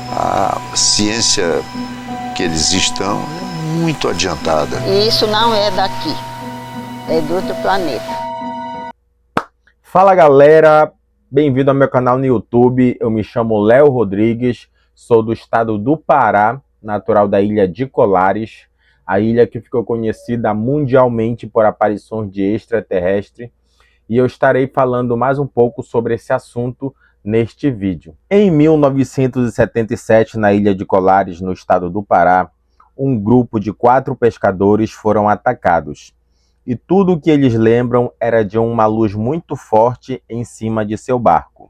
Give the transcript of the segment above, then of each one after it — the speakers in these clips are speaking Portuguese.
A ciência que eles estão é muito adiantada. E isso não é daqui, é do outro planeta. Fala galera, bem-vindo ao meu canal no YouTube. Eu me chamo Léo Rodrigues, sou do estado do Pará, natural da ilha de Colares, a ilha que ficou conhecida mundialmente por aparições de extraterrestre, e eu estarei falando mais um pouco sobre esse assunto neste vídeo. Em 1977, na ilha de Colares, no estado do Pará, um grupo de 4 pescadores foram atacados. E tudo o que eles lembram era de uma luz muito forte em cima de seu barco.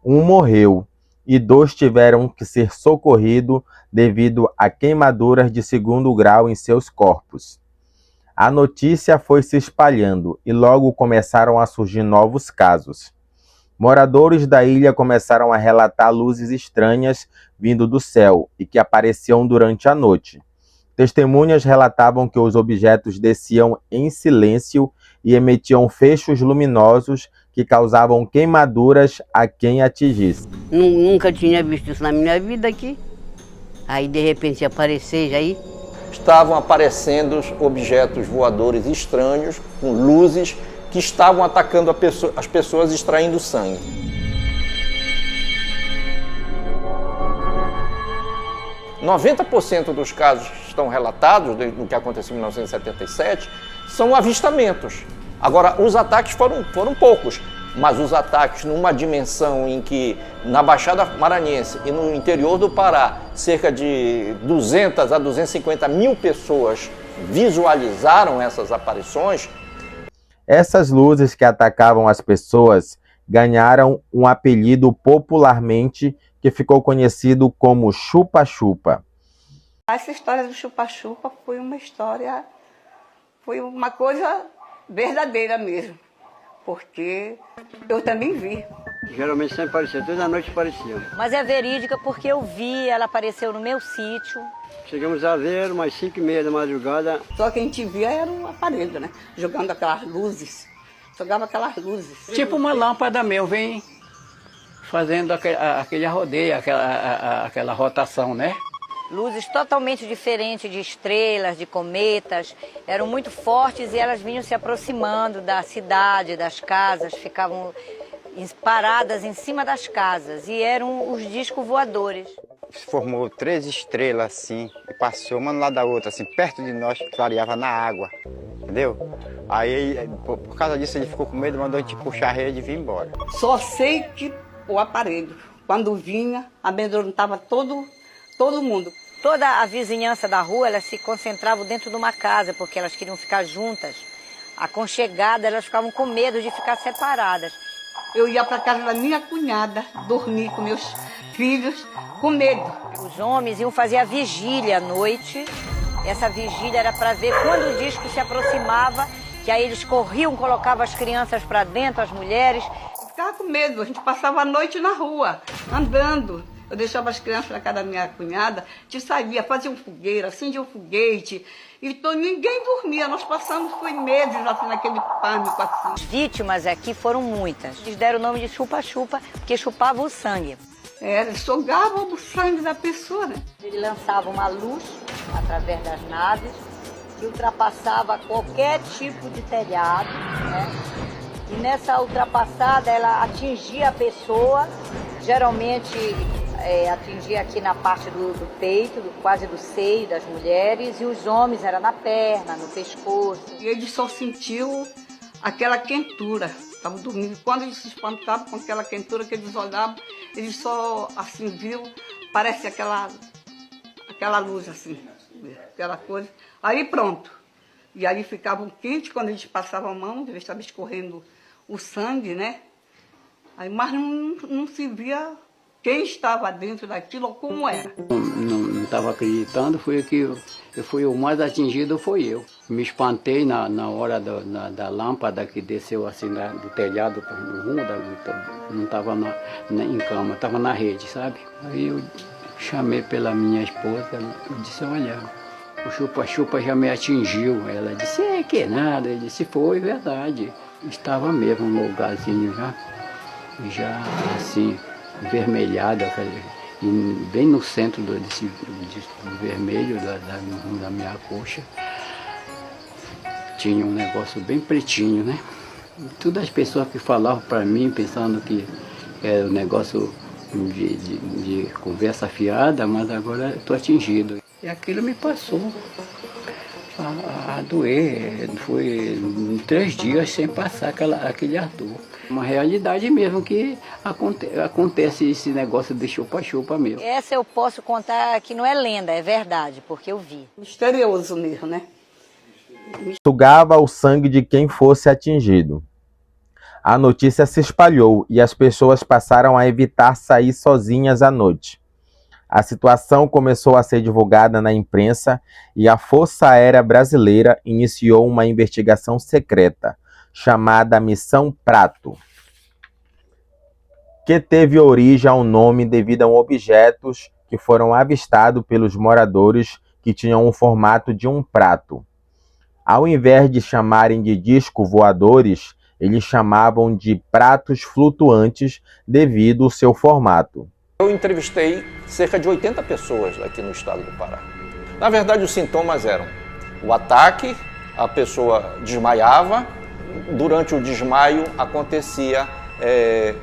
Um morreu e 2 tiveram que ser socorridos devido a queimaduras de 2º grau em seus corpos. A notícia foi se espalhando e logo começaram a surgir novos casos. Moradores da ilha começaram a relatar luzes estranhas vindo do céu e que apareciam durante a noite. Testemunhas relatavam que os objetos desciam em silêncio e emitiam feixes luminosos que causavam queimaduras a quem atingisse. Nunca tinha visto isso na minha vida aqui. Aí de repente aparecer já aí. Estavam aparecendo objetos voadores estranhos, com luzes, que estavam atacando as pessoas, extraindo sangue. – 90% dos casos que estão relatados do que aconteceu em 1977 são avistamentos. Agora, os ataques foram poucos, mas os ataques numa dimensão em que, na Baixada Maranhense e no interior do Pará, cerca de 200 a 250 mil pessoas visualizaram essas aparições. Essas luzes que atacavam as pessoas ganharam um apelido popularmente que ficou conhecido como chupa-chupa. Essa história do chupa-chupa foi uma coisa verdadeira mesmo, porque eu também vi. Geralmente sempre aparecia, toda noite aparecia. Mas é verídica porque eu vi, ela apareceu no meu sítio. Chegamos a ver umas 5h30 da madrugada. Só que a gente via era um aparelho, né? Jogando aquelas luzes, jogava aquelas luzes. Tipo uma lâmpada mesmo, vem fazendo aquele rodeio, aquela rotação, né? Luzes totalmente diferentes de estrelas, de cometas, eram muito fortes e elas vinham se aproximando da cidade, das casas, ficavam paradas em cima das casas e eram os discos voadores. Se formou 3 estrelas assim, e passou uma do lado da outra, assim, perto de nós, clareava na água, entendeu? Aí, por causa disso, ele ficou com medo, mandou a gente puxar a rede e vir embora. Só sei que o aparelho, quando vinha, amedrontava todo mundo. Toda a vizinhança da rua, elas se concentravam dentro de uma casa, porque elas queriam ficar juntas, aconchegadas, elas ficavam com medo de ficar separadas. Eu ia para casa da minha cunhada, dormir com meus filhos, com medo. Os homens iam fazer a vigília à noite. Essa vigília era para ver quando o disco se aproximava, que aí eles corriam, colocavam as crianças para dentro, as mulheres. Eu ficava com medo, a gente passava a noite na rua, andando. Eu deixava as crianças na casa da minha cunhada, a gente saía, fazia um fogueira, acendia um foguete, então ninguém dormia. Nós passamos foi meses assim, naquele pânico assim. As vítimas aqui foram muitas. Eles deram o nome de chupa-chupa, porque chupavam o sangue. Eles sugavam o sangue da pessoa, né? Ele lançava uma luz através das naves, que ultrapassava qualquer tipo de telhado, né? E nessa ultrapassada ela atingia a pessoa, geralmente atingia aqui na parte do peito, quase do seio das mulheres, e os homens era na perna, no pescoço. E ele só sentiu aquela quentura, estavam dormindo. Quando eles se espantavam com aquela quentura que eles olhavam, eles só assim viu, parece aquela luz assim, aquela coisa. Aí pronto. E aí ficavam quentes quando eles passavam a mão, eles estavam escorrendo o sangue, né? Aí, mas não se via quem estava dentro daquilo ou como era. Não estava acreditando, foi o mais atingido foi eu. Me espantei na hora da lâmpada que desceu assim do telhado do rumo, não estava em cama, estava na rede, sabe? Aí eu chamei pela minha esposa, eu disse, olha, o chupa-chupa já me atingiu. Ela disse, que nada. Eu disse, foi verdade. Estava mesmo no lugarzinho já assim, vermelhado, bem no centro desse vermelho da minha coxa, tinha um negócio bem pretinho, né? Todas as pessoas que falavam para mim, pensando que era um negócio de conversa fiada, mas agora estou atingido. E aquilo me passou a doer. Foi 3 dias sem passar aquele ardor. Uma realidade mesmo que acontece esse negócio de chupa-chupa mesmo. Essa eu posso contar que não é lenda, é verdade, porque eu vi. Misterioso mesmo, né? Sugava o sangue de quem fosse atingido. A notícia se espalhou e as pessoas passaram a evitar sair sozinhas à noite. A situação começou a ser divulgada na imprensa e a Força Aérea Brasileira iniciou uma investigação secreta, chamada Missão Prato, que teve origem ao nome devido a objetos que foram avistados pelos moradores que tinham o formato de um prato. Ao invés de chamarem de disco voadores, eles chamavam de pratos flutuantes devido ao seu formato. Eu entrevistei cerca de 80 pessoas aqui no estado do Pará. Na verdade, os sintomas eram o ataque, a pessoa desmaiava, durante o desmaio acontecia,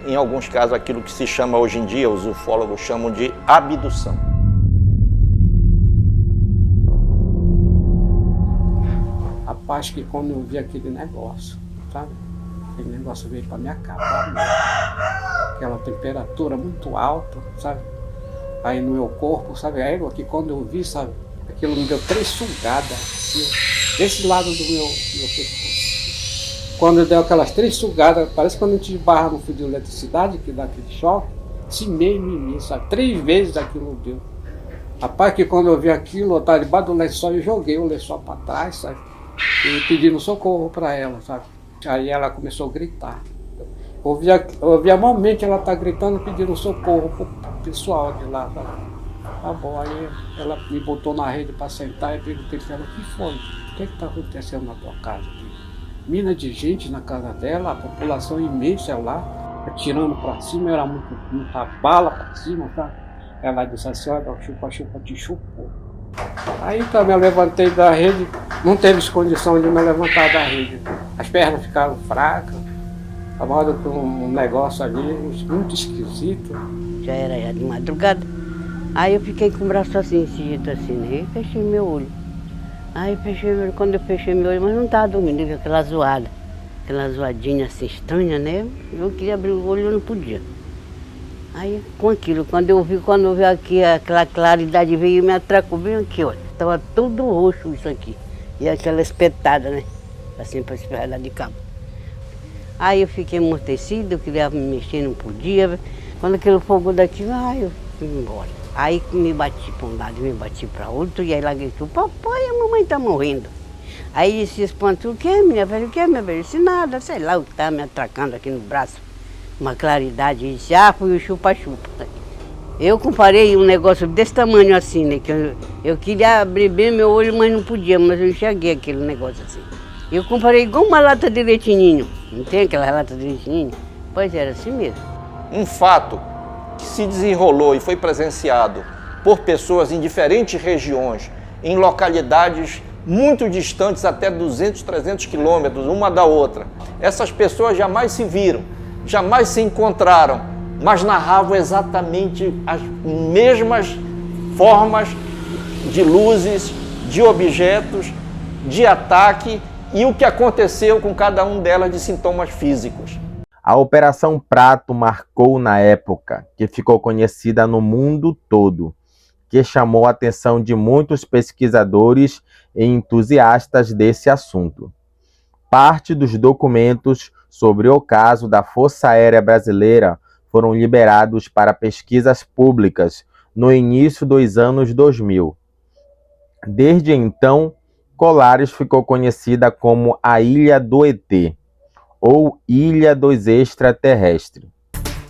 em alguns casos, aquilo que se chama hoje em dia, os ufólogos chamam de abdução. Rapaz, que quando eu vi aquele negócio, sabe? Aquele negócio veio para me acabar mesmo. Aquela temperatura muito alta, sabe? Aí no meu corpo, sabe? Aí que quando eu vi, sabe? Aquilo me deu 3 sugadas, assim, desse lado do meu pescoço. Quando deu aquelas 3 sugadas, parece quando a gente esbarra no fio de eletricidade, que dá aquele choque, assim mesmo em mim, sabe? 3 vezes aquilo deu. Rapaz, que quando eu vi aquilo, eu estava debaixo do lençol e joguei o lençol para trás, sabe? E pedindo socorro para ela, sabe? Aí ela começou a gritar. Obviamente ela tá gritando, pedindo socorro pro pessoal de lá, sabe? Tá bom, aí ela me botou na rede para sentar e perguntei para ela: o que foi? O que tá acontecendo na tua casa? Mina de gente na casa dela, a população imensa lá, atirando para cima, era muita bala para cima, tá? Ela disse assim: olha, o chupa-chupa te chupou. Aí também eu levantei da rede, não teve condição de me levantar da rede. As pernas ficaram fracas, estava com um negócio ali muito esquisito. Já era de madrugada. Aí eu fiquei com o braço assim, desse jeito assim, né? E fechei meu olho. Aí fechei meu olho, quando eu fechei meu olho, mas não estava dormindo, viu aquela zoada. Aquela zoadinha assim estranha, né? Eu queria abrir o olho e não podia. Aí, com aquilo, quando eu vi aqui, aquela claridade veio e me atracou bem aqui, olha. Estava tudo roxo isso aqui. E aquela espetada, né? Assim, para esperar lá de cabo. Aí eu fiquei amortecido, eu queria me mexer, não podia. Quando aquele fogo daqui, eu fui embora. Aí me bati para um lado, me bati para outro, e aí lá gritou: papai, a mamãe está morrendo. Aí se espantou: o que, minha velha? O que, minha velha? Eu disse: nada, sei lá o que estava me atracando aqui no braço. Uma claridade, e disse: foi o chupa-chupa. Eu comparei um negócio desse tamanho assim, né? Que eu queria abrir bem meu olho, mas não podia, mas eu enxerguei aquele negócio assim. Eu comparei igual uma lata de leite ninho. Não tem aquela lata de leite ninho? Pois era assim mesmo. Um fato que se desenrolou e foi presenciado por pessoas em diferentes regiões, em localidades muito distantes, até 200, 300 quilômetros uma da outra. Essas pessoas jamais se viram, jamais se encontraram, mas narravam exatamente as mesmas formas de luzes, de objetos, de ataque e o que aconteceu com cada um delas de sintomas físicos. A Operação Prato marcou na época, que ficou conhecida no mundo todo, que chamou a atenção de muitos pesquisadores e entusiastas desse assunto. Parte dos documentos sobre o caso da Força Aérea Brasileira foram liberados para pesquisas públicas no início dos anos 2000. Desde então, Colares ficou conhecida como a Ilha do ET, ou Ilha dos Extraterrestres.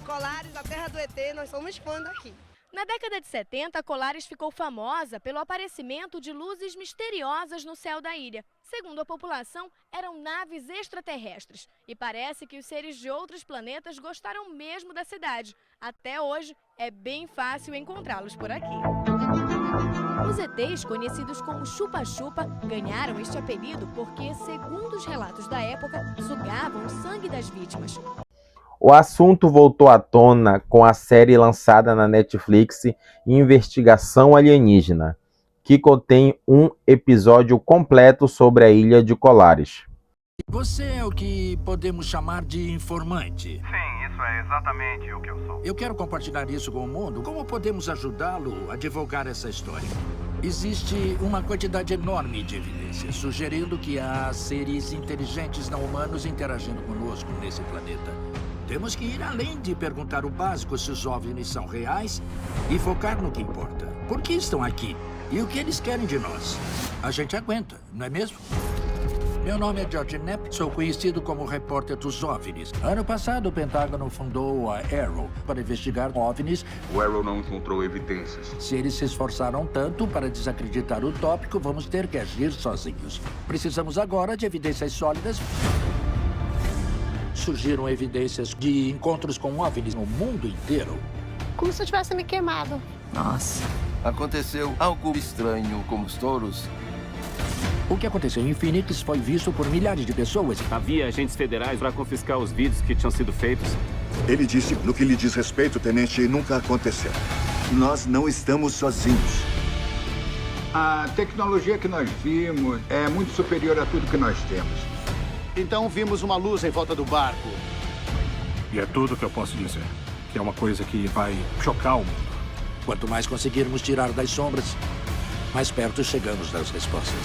Colares, a terra do ET, nós somos fãs daqui. Na década de 70, Colares ficou famosa pelo aparecimento de luzes misteriosas no céu da ilha. Segundo a população, eram naves extraterrestres. E parece que os seres de outros planetas gostaram mesmo da cidade. Até hoje, é bem fácil encontrá-los por aqui. Os ETs, conhecidos como chupa-chupa, ganharam este apelido porque, segundo os relatos da época, sugavam o sangue das vítimas. O assunto voltou à tona com a série lançada na Netflix Investigação Alienígena, que contém um episódio completo sobre a ilha de Colares. Você é o que podemos chamar de informante. Sim, isso é exatamente o que eu sou. Eu quero compartilhar isso com o mundo. Como podemos ajudá-lo a divulgar essa história? Existe uma quantidade enorme de evidências sugerindo que há seres inteligentes não humanos interagindo conosco nesse planeta. Temos que ir além de perguntar o básico se os OVNIs são reais e focar no que importa. Por que estão aqui? E o que eles querem de nós? A gente aguenta, não é mesmo? Meu nome é George Knapp, sou conhecido como repórter dos OVNIs. Ano passado, o Pentágono fundou a Arrow para investigar OVNIs. O Arrow não encontrou evidências. Se eles se esforçaram tanto para desacreditar o tópico, vamos ter que agir sozinhos. Precisamos agora de evidências sólidas. Surgiram evidências de encontros com OVNIs no mundo inteiro. Como se eu tivesse me queimado. Nossa, aconteceu algo estranho com os touros. O que aconteceu em Phoenix foi visto por milhares de pessoas. Havia agentes federais para confiscar os vídeos que tinham sido feitos. Ele disse, no que lhe diz respeito, tenente, nunca aconteceu. Nós não estamos sozinhos. A tecnologia que nós vimos é muito superior a tudo que nós temos. Então vimos uma luz em volta do barco. E é tudo que eu posso dizer. Que é uma coisa que vai chocar o mundo. Quanto mais conseguirmos tirar das sombras, mais perto chegamos das respostas.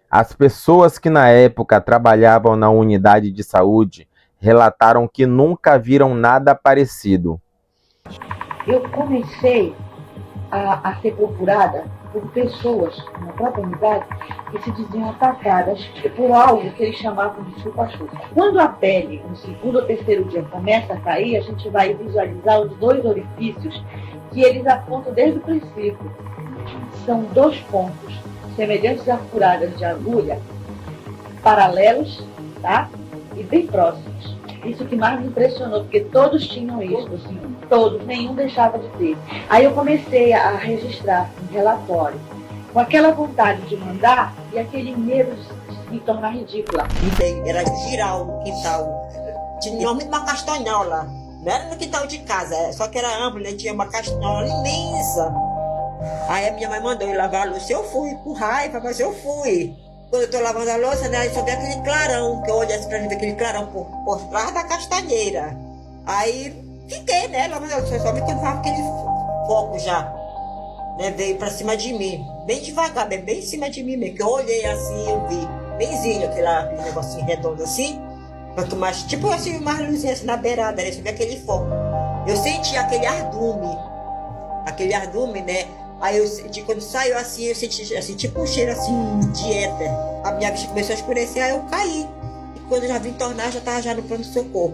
As pessoas que na época trabalhavam na unidade de saúde relataram que nunca viram nada parecido. Eu comecei a ser procurada por pessoas na própria unidade que se diziam atacadas por algo que eles chamavam de chupa-chupa. Quando a pele, no segundo ou terceiro dia, começa a cair, a gente vai visualizar os dois orifícios que eles apontam desde o princípio. São dois pontos semelhantes a furadas de agulha, paralelos, tá? E bem próximos. Isso que mais me impressionou, porque todos tinham isso, assim, todos, nenhum deixava de ter. Aí eu comecei a registrar um relatório, com aquela vontade de mandar e aquele medo de me tornar ridícula. Era girar o quintal, tinha uma castanhola, não era no quintal de casa, só que era amplo, né? Tinha uma castanhola imensa. Aí a minha mãe mandou eu lavar a louça, eu fui, com raiva, mas eu fui. Quando eu tô lavando a louça, né, aí só vi aquele clarão, que eu olhasse pra gente, aquele clarão por trás da castanheira. Aí fiquei, né, lavando a louça, só vi quando tava aquele foco já, né, veio pra cima de mim, bem devagar, bem em cima de mim mesmo, que eu olhei assim, eu vi, benzinho, aquele negocinho redondo assim, mas tipo assim, umas luzinhas assim na beirada, né, só vi aquele foco. Eu senti aquele ardume, né. Aí eu senti, quando saiu assim, eu senti assim, tipo um cheiro assim de éter. A minha vista começou a escurecer, aí eu caí. E quando eu já vim tornar, já estava já no pronto-socorro.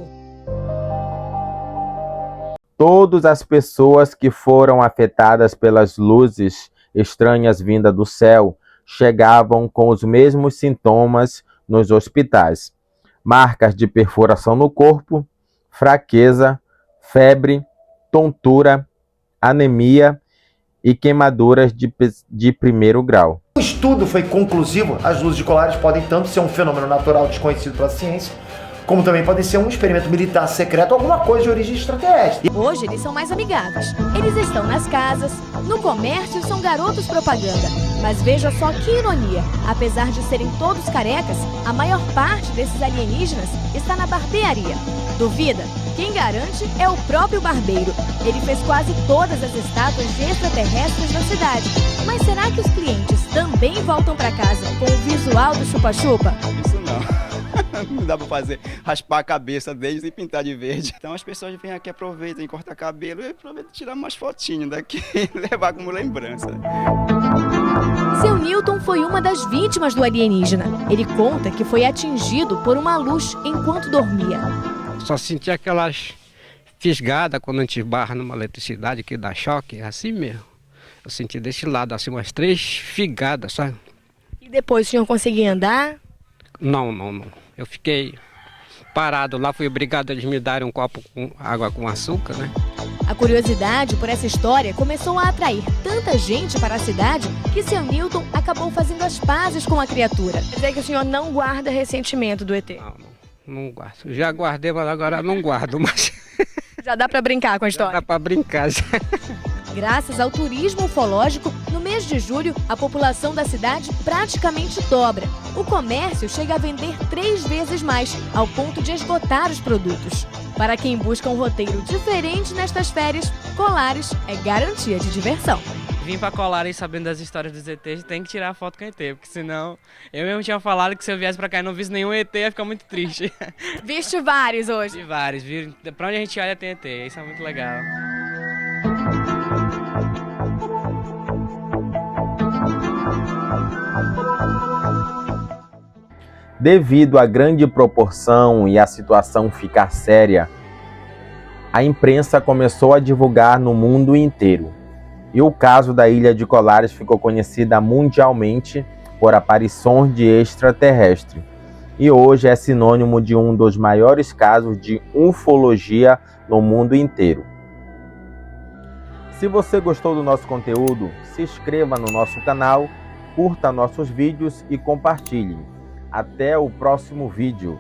Todas as pessoas que foram afetadas pelas luzes estranhas vindas do céu chegavam com os mesmos sintomas nos hospitais: marcas de perfuração no corpo, fraqueza, febre, tontura, anemia e queimaduras de primeiro grau. O estudo foi conclusivo. As luzes de Colares podem tanto ser um fenômeno natural desconhecido pela ciência, como também podem ser um experimento militar secreto ou alguma coisa de origem extraterrestre. Hoje eles são mais amigáveis. Eles estão nas casas, no comércio, são garotos propaganda. Mas veja só que ironia. Apesar de serem todos carecas, a maior parte desses alienígenas está na barbearia. Duvida? Quem garante é o próprio barbeiro. Ele fez quase todas as estátuas de extraterrestres na cidade. Mas será que os clientes também voltam para casa com o visual do chupa-chupa? Isso não. Não dá pra fazer, raspar a cabeça deles e pintar de verde. Então as pessoas vêm aqui, aproveitam e cortam cabelo e aproveitam tirar umas fotinhas daqui e levar como lembrança. Seu Newton foi uma das vítimas do alienígena. Ele conta que foi atingido por uma luz enquanto dormia. Só senti aquelas fisgadas quando a gente esbarra numa eletricidade que dá choque, é assim mesmo. Eu senti desse lado, assim, umas 3 figadas, sabe? E depois o senhor conseguia andar? Não. Eu fiquei parado lá, fui obrigado a eles me darem um copo com água com açúcar, né? A curiosidade por essa história começou a atrair tanta gente para a cidade que seu Newton acabou fazendo as pazes com a criatura. Quer dizer que o senhor não guarda ressentimento do ET? Não guardo. Já guardei, mas agora não guardo mais. Já dá para brincar com a história? Já dá para brincar, já. Graças ao turismo ufológico, no mês de julho, a população da cidade praticamente dobra. O comércio chega a vender 3 vezes mais, ao ponto de esgotar os produtos. Para quem busca um roteiro diferente nestas férias, Colares é garantia de diversão. Vim para Colares sabendo das histórias dos ETs, tem que tirar foto com ET, porque senão... Eu mesmo tinha falado que se eu viesse para cá e não visse nenhum ET, ia ficar muito triste. Viste vários hoje? Vi vários, pra onde a gente olha tem ET, isso é muito legal. Devido à grande proporção e a situação ficar séria, a imprensa começou a divulgar no mundo inteiro. E o caso da Ilha de Colares ficou conhecida mundialmente por aparições de extraterrestres. E hoje é sinônimo de um dos maiores casos de ufologia no mundo inteiro. Se você gostou do nosso conteúdo, se inscreva no nosso canal, curta nossos vídeos e compartilhe. Até o próximo vídeo.